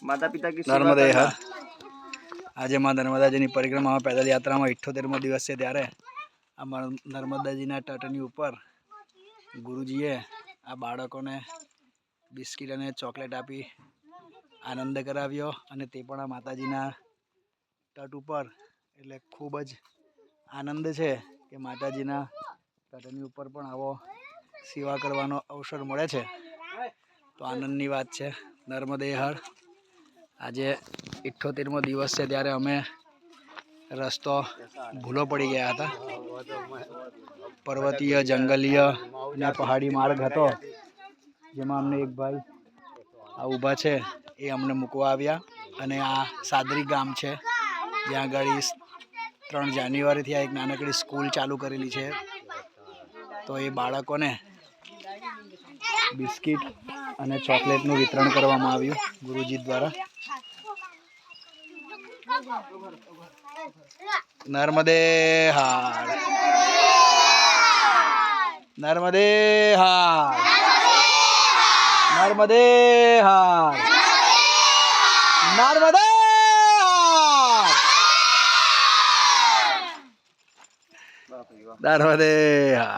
माता पिता की सेवा नर्मदे करना। हर आज माँ नर्मदाजीની પરિક્રમામાં પેદલ યાત્રામાં 78મો દિવસ છે ત્યારે આ નર્મદાજીના તટની ઉપર ગુરુજીએ આ બાળકોને બિસ્કિટ અને ચોકલેટ આપી આનંદ કરાવ્યો અને તે પણ આ માતાજીના તટ ઉપર એટલે ખૂબ જ આનંદ છે કે માતાજીના તટની ઉપર પણ આવો સેવા કરવાનો અવસર મળે છે તો આનંદની વાત છે। નર્મદે હર આજે 78મો દિવસ છે ત્યારે અમે રસ્તો ભૂલો પડી ગયા હતા। પર્વતીય જંગલીય અને પહાડી માર્ગ હતો જેમાં અમને એક ભાઈ આ ઊભા છે એ અમને મૂકવા આવ્યા અને આ સાદરી ગામ છે જ્યાં આગળ 3 જાન્યુઆરીથી આ એક નાનકડી સ્કૂલ ચાલુ કરેલી છે તો એ બાળકોને બિસ્કિટ અને ચોકલેટનું વિતરણ કરવામાં આવ્યું ગુરુજી દ્વારા। નર્મદે હાર નર્મદે હાર નર્મદે હાર નર્મદે હાર નર્મદે હાર।